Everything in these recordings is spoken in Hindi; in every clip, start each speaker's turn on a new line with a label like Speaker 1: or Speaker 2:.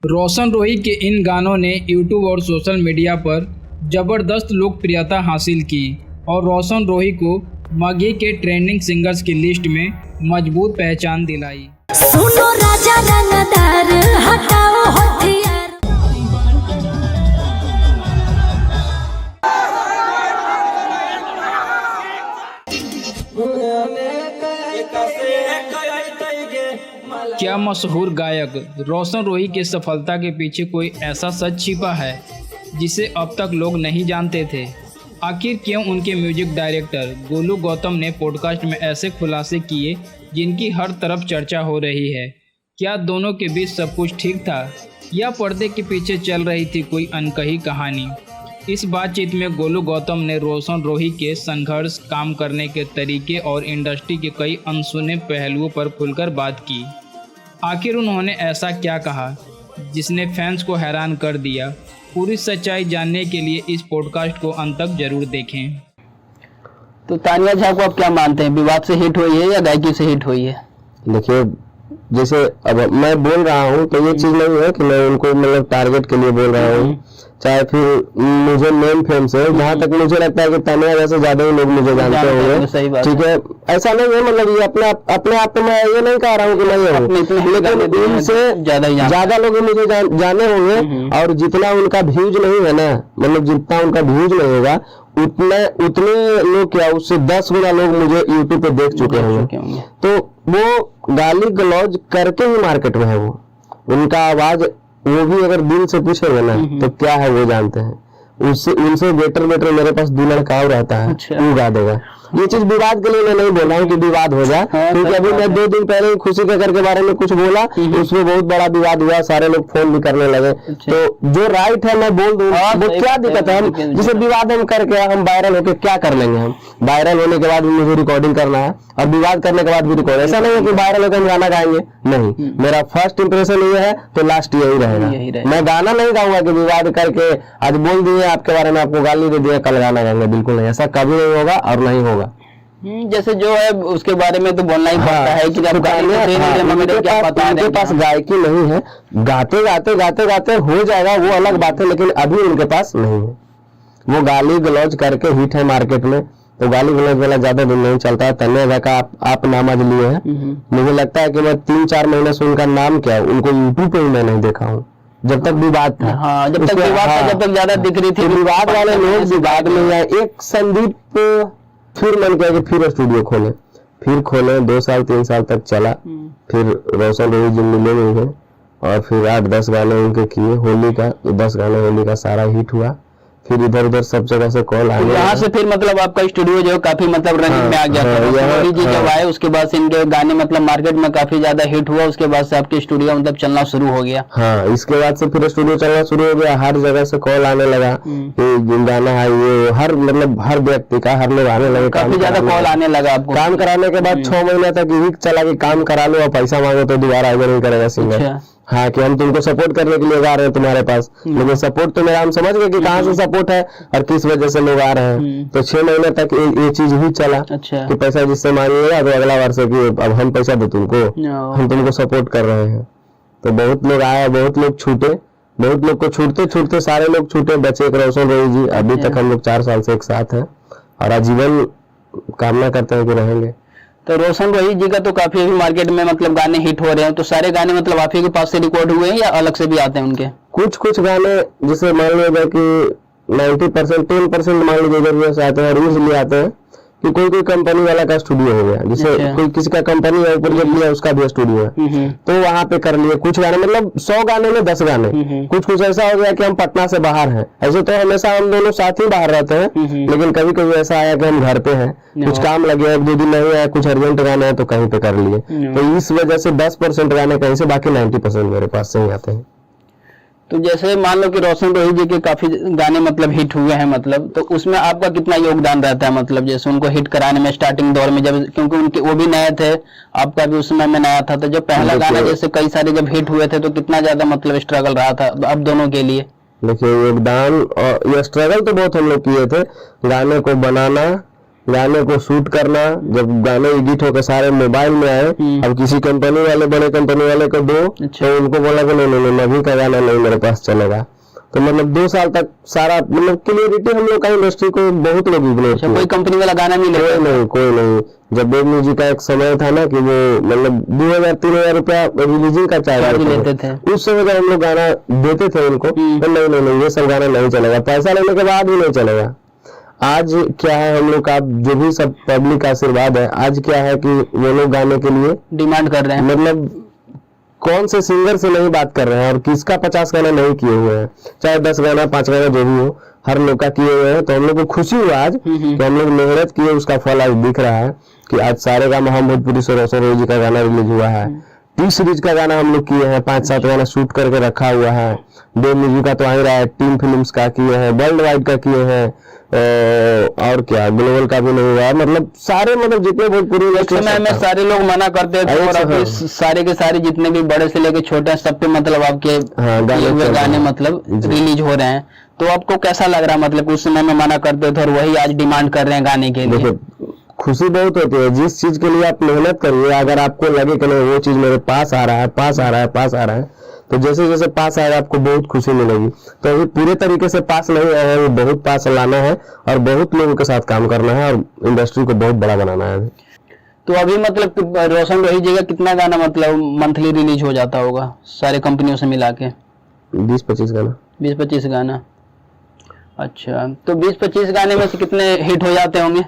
Speaker 1: रोशन रोही के इन गानों ने यूट्यूब और सोशल मीडिया पर ज़बरदस्त लोकप्रियता हासिल की और रोशन रोही को माघी के ट्रेंडिंग सिंगर्स की लिस्ट में मजबूत पहचान दिलाई।
Speaker 2: सुनो राजा रंगदार हटाओ हथियार।
Speaker 1: क्या मशहूर गायक रोशन रोही की सफलता के पीछे कोई ऐसा सच छिपा है जिसे अब तक लोग नहीं जानते थे? आखिर क्यों उनके म्यूजिक डायरेक्टर गोलू गौतम ने पॉडकास्ट में ऐसे खुलासे किए जिनकी हर तरफ चर्चा हो रही है? क्या दोनों के बीच सब कुछ ठीक था या पर्दे के पीछे चल रही थी कोई अनकही कहानी? इस बातचीत में गोलू गौतम ने रोशन रोही के संघर्ष, काम करने के तरीके और इंडस्ट्री के कई अनसुने पहलुओं पर खुलकर बात की। आखिर उन्होंने ऐसा क्या कहा जिसने फैंस को हैरान कर दिया? पूरी सच्चाई जानने के लिए इस पॉडकास्ट को अंत तक जरूर देखें।
Speaker 3: तो तानिया झा को आप क्या मानते हैं, विवाद से हिट हुई है या गायकी से हिट हुई है?
Speaker 4: देखिए, जैसे अब मैं बोल रहा हूँ तो ये चीज नहीं है कि मैं उनको मतलब टारगेट के लिए बोल रहा हूँ, चाहे फिर मुझे नेम फेम से, जहाँ तक मुझे लगता है कि तानिया जैसे ज्यादा ही लोग मुझे जानते होंगे, ठीक है। ऐसा नहीं है, मतलब ये अपने आप में ये नहीं कह रहा हूँ कि मैं ये हूँ, लेकिन इनसे ज्यादा लोग मुझे जाने होंगे। और जितना उनका व्यूज नहीं है ना, मतलब जितना उनका व्यूज नहीं होगा उतने लोग क्या, उससे 10 गुना लोग मुझे यूट्यूब पे देख चुके होंगे। तो वो गाली गलौज करके ही मार्केट में है। वो उनका आवाज, वो भी अगर दिल से पूछेंगे ना तो क्या है वो जानते हैं। उससे उनसे बेटर मेरे पास 2 लड़का और रहता है, वो गा देगा। ये चीज विवाद के लिए मैं नहीं बोल रहा हूँ कि विवाद हो जाए, क्योंकि अभी मैं 2 दिन पहले खुशी के घर के बारे में कुछ बोला, उसमें बहुत बड़ा विवाद हुआ, सारे लोग फोन भी करने लगे। तो जो राइट है मैं बोल दूं, वो क्या दिक्कत है? हम जिसे विवाद हम करके हम वायरल होके क्या कर लेंगे? हम वायरल होने के बाद भी मुझे रिकॉर्डिंग करना है और विवाद करने के बाद भी रिकॉर्ड। ऐसा नहीं है कि वायरल होकर हम गाना गाएंगे, नहीं। मेरा फर्स्ट इंप्रेशन ये है तो लास्ट यही रहेगा। मैं गाना नहीं गाऊंगा कि विवाद करके आज बोल दिए आपके बारे में, आपको गाली दे दिया, कल गाना गाएंगे। बिल्कुल नहीं, ऐसा कभी नहीं होगा और नहीं होगा।
Speaker 3: जैसे जो है उसके बारे में तो बोलना ही पड़ता है कि जब
Speaker 4: उनके पास गायकी नहीं है, गाते हो जाएगा वो अलग बात है, लेकिन अभी उनके पास नहीं है। वो गाली गलौज करके हिट है मार्केट में, तो गाली गलौज वाला ज्यादा दिन नहीं चलता है। तानिया झा का आप नाम आज लिए हैं, मुझे लगता है कि मैं 3-4 महीने से उनका नाम क्या, उनको यूट्यूब पे मैं नहीं देखा हूँ जब तक विवाद था।
Speaker 3: जब तक विवाद था, जब तक ज्यादा दिख रही थी।
Speaker 4: विवाद वाले लोग विवाद में आए। एक संदीप फिर मन किया कि फिर स्टूडियो खोले, 2 साल 3 साल तक चला। फिर रोशन रोही जी मिले हुए और फिर 8-10 गाने उनके किए होली का, 10 गाने होली का सारा हिट हुआ। फिर इधर उधर सब जगह से कॉल आने,
Speaker 3: यहाँ से फिर मतलब आपका स्टूडियो जो काफी मतलब रनिंग में आ गया था। जी जब आए उसके बाद से इनके गाने मतलब मार्केट में काफी ज्यादा हिट हुआ, उसके बाद से आपके स्टूडियो मतलब चलना शुरू हो गया।
Speaker 4: हाँ, इसके बाद से फिर स्टूडियो चलना शुरू हो गया। हर जगह से कॉल आने लगा कि गाना है ये, हर मतलब हर व्यक्ति का, हर लोग आने लगे,
Speaker 3: काफी ज्यादा कॉल आने लगा आपको।
Speaker 4: काम कराने के बाद 6 महीने तक यही चला कि काम करा लो और पैसा मांगो तो दोबारा आगे नहीं करेगा सिंगर। हाँ, कि हम तुमको सपोर्ट करने के लिए आ रहे हैं तुम्हारे पास, लेकिन सपोर्ट तो मेरा, हम समझ गए कि कहाँ से सपोर्ट है और किस वजह से लोग आ रहे हैं। तो 6 महीने तक ये चीज ही चला कि पैसा जिससे मांगिएगा तो अगला वर्ष की अब हम पैसा दे तुमको, हम तुमको सपोर्ट कर रहे हैं। तो बहुत लोग आए, बहुत लोग छूटे, बहुत लोग को छूटते सारे लोग छूटे, बचे एक रोशन रोही जी। अभी तक हम लोग 4 साल से एक साथ हैं और आजीवन कामना करते हैं कि रहेंगे।
Speaker 3: तो रोशन रोही जी का तो काफी अभी मार्केट में मतलब गाने हिट हो रहे हैं, तो सारे गाने मतलब आप ही के पास से रिकॉर्ड हुए हैं या अलग से भी आते हैं उनके?
Speaker 4: कुछ गाने जैसे मान लीजिए कि 90% 10% मान लीजिए इधर से आते हैं, रूल्स लिए आते हैं कि कोई कंपनी वाला का स्टूडियो हो गया, जैसे कोई किसी का कंपनी है ऊपर जब लिया उसका भी स्टूडियो है, तो वहाँ पे कर लिए कुछ गाने, मतलब 100 गाने में 10 गाने। कुछ ऐसा हो गया कि हम पटना से बाहर हैं, ऐसे तो हमेशा हम दोनों साथ ही बाहर रहते हैं, लेकिन कभी कभी ऐसा आया कि हम घर पे हैं, कुछ काम लगे, 1-2 दिन नहीं आया, कुछ अर्जेंट गाने हैं तो कहीं पे कर लिए। तो इस वजह से 10% गाने कहीं से, बाकी 90% मेरे पास से ही आते हैं।
Speaker 3: तो जैसे मान लो कि रोशन रोही जी के काफी गाने मतलब हिट हुए हैं, मतलब तो उसमें आपका कितना योगदान रहता है? मतलब जैसे उनको हिट कराने में स्टार्टिंग दौर में, जब क्योंकि उनके वो भी नए थे, आपका भी उस समय में नया था, तो जब पहला गाना जैसे कई सारे जब हिट हुए थे तो कितना ज्यादा मतलब स्ट्रगल रहा था अब दोनों के लिए?
Speaker 4: देखिए, योगदान और ये स्ट्रगल तो बहुत हम लोग किए थे। गाने को बनाना, गाने को शूट करना, जब गाने एडिट होकर सारे मोबाइल में आए, अब किसी कंपनी वाले, बड़े कंपनी वाले को दो, तो उनको बोला कि नहीं नहीं नहीं, अभी का गाना नहीं मेरे पास चलेगा। तो मतलब 2 साल तक सारा मतलब क्लियरिटी हम लोग का इंडस्ट्री को बहुत लोग इग्नोर किए।
Speaker 3: कोई कंपनी वाला गाना नहीं ले,
Speaker 4: कोई नहीं। जब वेब म्यूजिक का एक समय था ना कि वो मतलब 2000-3000 रुपया रिलीजिंग का चार्ज
Speaker 3: लेते थे,
Speaker 4: उस समय जब हम लोग गाना देते थे उनको, तो नहीं नहीं नहीं ये सब गाना नहीं चलेगा, पैसा लेने के बाद भी नहीं चलेगा। आज क्या है, हम लोग का जो भी सब पब्लिक का आशीर्वाद है, आज क्या है कि वो लोग गाने के लिए
Speaker 3: डिमांड कर रहे हैं। मतलब
Speaker 4: कौन से सिंगर से नहीं बात कर रहे हैं और किसका 50 गाना नहीं किए हुए हैं, चाहे 10 गाना 5 गाना जो भी हो, हर लोग का किए हुए हैं। तो हम लोग को खुशी हुआ आज कि हम लोग मेहनत किए, उसका फल आज दिख रहा है कि आज सारे गाना हम भोजपुरी से रोशन रोही जी का गाना रिलीज हुआ है। टी सीरीज का गाना हम लोग किए हैं, 5-7 गाना शूट करके रखा हुआ है। वेब म्यूजिक का तो आ ही रहा है, टीम फिल्म्स का किए हैं, वर्ल्ड वाइड का किए हैं, और क्या ग्लोबल का भी नहीं हुआ है। मतलब सारे मतलब जितने भोजपुरी
Speaker 3: समय में सारे लोग मना करते थे और अभी सारे के सारे जितने भी बड़े से लेके छोटे सब पे मतलब आपके गाने मतलब रिलीज हो रहे हैं। तो आपको कैसा लग रहा है, मतलब उस समय में मना करते थे और वही आज डिमांड कर रहे हैं गाने के लिए?
Speaker 4: खुशी बहुत होती है। जिस चीज के लिए आप मेहनत करिए, अगर आपको लगे कि नहीं वो चीज मेरे पास आ रहा है, पास आ रहा है, पास आ रहा है, तो जैसे जैसे पास आएगा आपको बहुत खुशी मिलेगी। तो अभी पूरे तरीके से पास नहीं आया है, बहुत पास लाना है और बहुत लोगों के साथ काम करना है और इंडस्ट्री को बहुत बड़ा बनाना है।
Speaker 3: तो अभी मतलब रोशन रोही जी का कितना गाना मतलब मंथली रिलीज हो जाता होगा सारे कंपनियों से मिला के?
Speaker 4: 20-25 गाना।
Speaker 3: 20-25 गाना। अच्छा, तो 20-25 गाने में से कितने हिट हो जाते होंगे?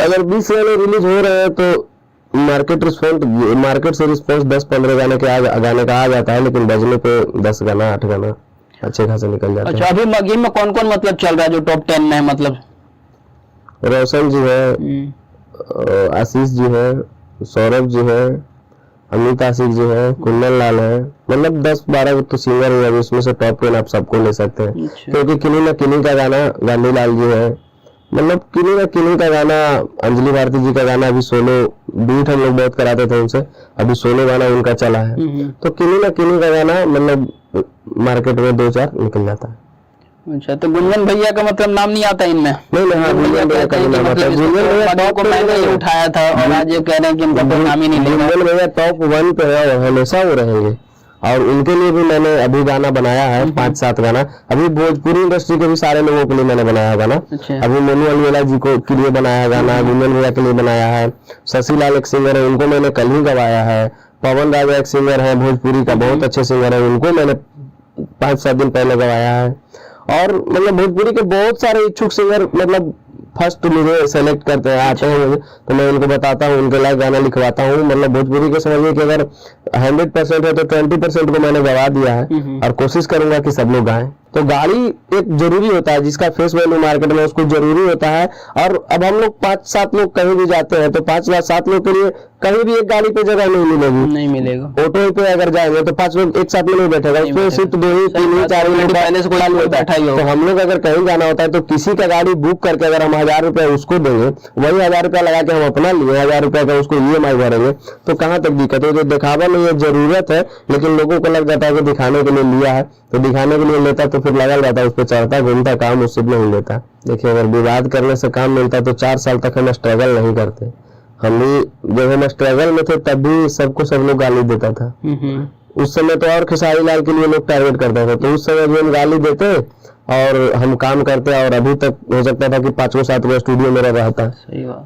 Speaker 4: अगर 20 गाने रिलीज हो रहे हैं तो मार्केट से रिस्पॉन्स 10-15 गाने का आ जाता है, लेकिन बजने पे 10 गाना 8 गाना अच्छे खासे निकल जाते हैं।
Speaker 3: अच्छा, अभी मगही में कौन कौन मतलब चल रहा है जो टॉप 10 में है? मतलब
Speaker 4: रोशन जी है, आशीष जी है, सौरभ जी है, अमित आशिक जी है, कुंदन लाल है, मतलब 10-12 तो सिंगर है, उसमें से टॉप 10 आप सबको ले सकते हैं। क्योंकि किन्हीं ना किन्हीं का गाना गांधी लाल जी है, मतलब किन्हीं ना किन्हीं का गाना, अंजलि भारती जी का गाना अभी सोलो बीट हम लोग बहुत कराते थे उनसे, अभी सोलो गाना उनका चला है। तो किन्हीं ना किन्हीं का गाना मतलब मार्केट में 2-4 निकल जाता है।
Speaker 3: अच्छा, तो गुंजन भैया का मतलब नाम नहीं आता इनमें?
Speaker 4: नहीं, गुंजन भैया का नाम आता है। गुंजन भैया टॉप को मैंने
Speaker 3: उठाया था और आज ये कह रहे हैं कि उनका कोई नाम ही नहीं लेगा।
Speaker 4: गुंजन भैया टॉप 1 पे है और हमेशा वो रहेंगे। और उनके लिए भी मैंने अभी गाना बनाया है 5-7 गाना। अभी भोजपुरी इंडस्ट्री के भी सारे लोगों के लिए मैंने बनाया है गाना। अभी मनु अलवेला जी को के लिए बनाया है गाना, गुंजन भैया के लिए बनाया है, शशि लाल एक सिंगर है उनको मैंने कल ही गवाया है, पवन राजा एक सिंगर है भोजपुरी का, बहुत अच्छे सिंगर है, उनको मैंने 5-7 दिन पहले गवाया है। और मतलब भोजपुरी के बहुत सारे इच्छुक सिंगर मतलब फर्स्ट मुझे सेलेक्ट करते हैं, आते हैं मुझे, तो मैं उनको बताता हूँ, उनके लायक गाना लिखवाता हूँ। मतलब भोजपुरी के समझिए कि अगर 100% है तो 20% को मैंने गवा दिया है और कोशिश करूंगा कि सब लोग गाएं। तो गाड़ी एक जरूरी होता है, जिसका फेस वैल्यू मार्केट में उसको जरूरी होता है। और अब हम लोग 5-7 लोग कहीं भी जाते हैं तो 5-7 लोग के लिए कहीं भी एक गाड़ी पे जगह नहीं मिलेगा। ऑटो पे अगर जाएंगे तो 5 लोग एक साथ में नहीं बैठेगा, उसमें सिर्फ 2 ही 3 ही 4 ही पहले से कोई बैठा ही होगा। तो हम लोग अगर कहीं जाना होता है तो किसी का गाड़ी बुक करके अगर हम 1000 रुपया उसको देंगे, वही 1000 रुपया लगा के हम अपना लिए 1000 रुपया का उसको EMI भरेंगे, तो कहाँ तक दिक्कत है? तो दिखावा नहीं है, जरूरत है, लेकिन लोगों को लग जाता है कि दिखाने के लिए लिया है, तो दिखाने के लिए लेता तो फिर लगा जाता है, उस पर चढ़ता घूमता, काम उससे नहीं लेता। देखिए, अगर विवाद करने से काम मिलता तो 4 साल तक हम स्ट्रगल नहीं करते। हम भी जब हम स्ट्रगल में थे तब भी सबको सब लोग गाली देता था। उस समय तो और खेसारी लाल के लिए लोग टारगेट करते थे, तो उस समय भी हम गाली देते और हम काम करते, और अभी तक हो सकता था कि 5-7 स्टूडियो मेरा रहता।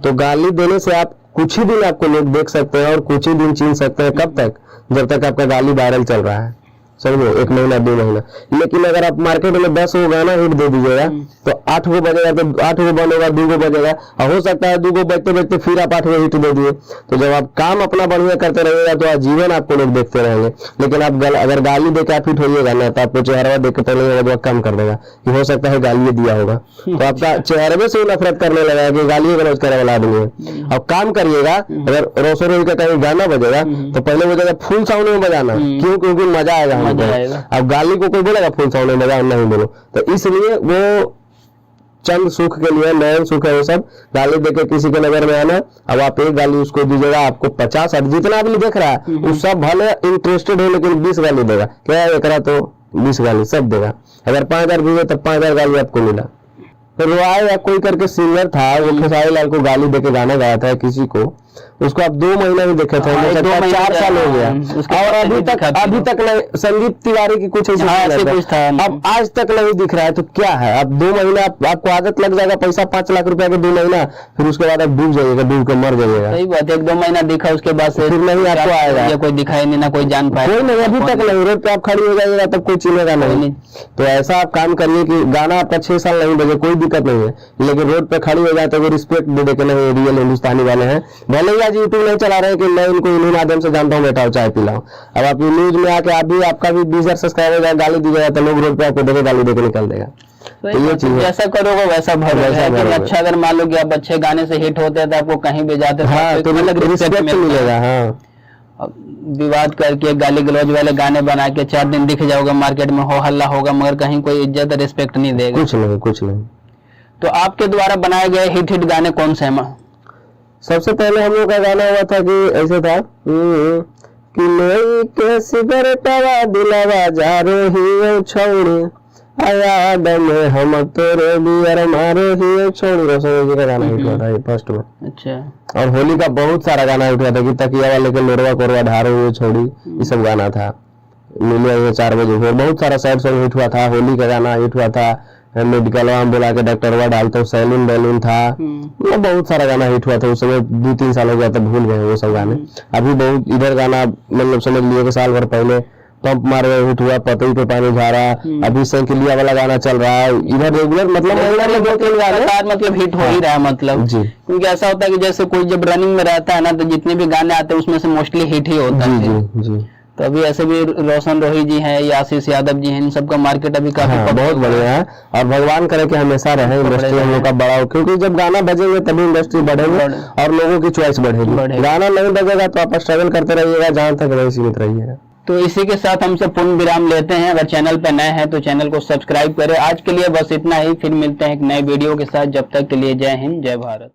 Speaker 4: तो गाली देने से आप कुछ ही दिन आपको लोग देख सकते हैं और कुछ ही दिन छीन सकते हैं। कब तक? जब तक आपका गाली वायरल चल रहा है, समझो 1 महीना 2 महीना। लेकिन अगर आप मार्केट में 10 गो गाना हिट दे दीजिएगा तो 8 गो बजेगा, तो 8 गो बंद होगा, 2 गो बजेगा, और हो सकता है 2 गो बजते बजते फिर आप 8 गो हिट दे दिए। तो जब आप काम अपना बढ़िया करते रहिएगा तो आजीवन आपको लोग देखते रहेंगे। लेकिन आप अगर गाली देकर आप हिट होइएगा ना, तो आपको चेहरा देख के पहले कम कर देगा कि हो सकता है गाली दिया होगा, तो आपका चेहरे से नफरत करने लगा कि गाली गलौज करे वाला आदमी है। और काम करिएगा, अगर रोशन रोही का कहीं गाना बजेगा तो पहले बजेगा फुल साउंड में बजाना, क्यों? क्योंकि मजा आएगा। अब गाली को कोई बोलेगा फुल साउंड में बजा, नहीं बोलो। तो इसलिए वो चंद सुख के लिए, नयन सुख है वो सब, गाली देके किसी के नजर में आना। अब आप एक गाली उसको दीजिएगा, आपको 50 जितना आदमी देख रहा है उस सब भले इंटरेस्टेड हो, लेकिन 20 गाली देगा। क्या एक तो 20 गाली सब देगा। अगर 5000 भी तो 5000 गाली आपको मिला। रॉय या कोई करके सिंगर था, वो खेसारी लाल को गाली देके गाना गाया था किसी को, उसको आप 2 महीना ही देखे थे, 4 साल हो गया, और अभी तक नहीं। संदीप तिवारी की कुछ कुछ था, अब आज तक नहीं दिख रहा है, तो क्या है? अब 2 महीना आपको आदत लग जाएगा, पैसा 5 लाख रुपया के 2 महीना, फिर उसके बाद आप डूब जाइएगा, डूब के मर जाइएगा।
Speaker 3: सही बात है, 1-2 महीना दिखा, उसके बाद से
Speaker 4: फिर नहीं आपको आएगा,
Speaker 3: कोई दिखाई नहीं, ना कोई जान पाए,
Speaker 4: कोई नहीं, अभी तक नहीं। रोड पे आप खड़ी हो जाइएगा तब कोई चिनेगा नहीं। तो ऐसा आप काम करिए कि गाना आपका 6 साल नहीं बजे, कोई दिक्कत नहीं है, लेकिन रोड पे खड़ी हो जाए तो रिस्पेक्ट दे के नहीं, रियल हिंदुस्तानी वाले हैं। भले ही आज यूट्यूब नहीं चला रहे कि मैं इनको इन्हीं माध्यम से जानता हूँ, बैठा हो चाय पिलाओ। अब आप न्यूज में आके आपका भी 20,000 सब्सक्राइबर गाली दीजिएगा तो लोग रोड पे आपको देखे गाली देके निकल देगा। तो ये चीज
Speaker 3: जैसा करोगे वैसा भरोगे। अच्छा, अगर मान लो कि आप अच्छे गाने से हिट होते हैं तो आपको कहीं भी जाते
Speaker 4: तो रिस्पेक्ट मिलेगा। हाँ,
Speaker 3: विवाद करके गाली गलौज वाले गाने बना के 4 दिन दिख जाओगे मार्केट में, हो हल्ला होगा, मगर कहीं कोई इज्जत रिस्पेक्ट नहीं देगा,
Speaker 4: कुछ नहीं।
Speaker 3: तो आपके द्वारा बनाए गए हिट गाने कौन से हैं?
Speaker 4: सबसे पहले हम लोग का गाना हुआ था कि ऐसे था कि नहीं के सिगरेटवा दिलावा जा रही छोड़ी आया दम हम तोरे बियर मारे ही छोड़ी। रोशन जी का गाना हिट हुआ था ये फर्स्ट में।
Speaker 3: अच्छा,
Speaker 4: और होली का बहुत सारा गाना हिट हुआ था कि तकिया वाले के लोरवा कोरवा ढारे हुए छोड़ी, ये सब गाना था। मिले 4 बजे फिर बहुत सारा सैड सॉन्ग हिट हुआ था। होली का गाना हिट हुआ था, मेडिकल में बोला के डॉक्टरवा डालता हूँ, सैलून बैलून था, वो बहुत सारा गाना हिट हुआ था। उस समय 2-3 साल हो गया था, भूल गए वो सब गाने। अभी बहुत इधर गाना मतलब समझ लिए कि साल भर पहले पंप मारे हिट हुआ, पतई पे पानी झारा, अभी साइकिलिया वाला गाना चल रहा है इधर रेगुलर, मतलब
Speaker 3: मतलब हिट हो ही रहा है मतलब जी। क्योंकि ऐसा होता है कि जैसे कोई जब रनिंग में रहता है ना, तो जितने भी गाने आते हैं उसमें से मोस्टली हिट ही होता है जी। तो अभी ऐसे भी रोशन रोही जी हैं या आशीष यादव जी हैं, इन सबका मार्केट अभी काफी
Speaker 4: बहुत बढ़िया है। और भगवान करे कि हमेशा रहे इंडस्ट्री हम लोग का बड़ा हो, क्योंकि जब गाना बजेंगे तभी इंडस्ट्री बढ़ेगी और लोगों की चॉइस बढ़ेगी। गाना नहीं बजेगा तो आप स्ट्रगल करते रहिएगा, जहाँ तक नहीं सीमित रहिएगा।
Speaker 3: तो इसी के साथ हम सब पूर्ण विराम लेते हैं। अगर चैनल पर नए हैं तो चैनल को सब्सक्राइब करें। आज के लिए बस इतना ही, फिर मिलते हैं एक नए वीडियो के साथ। जब तक के लिए जय हिंद, जय भारत।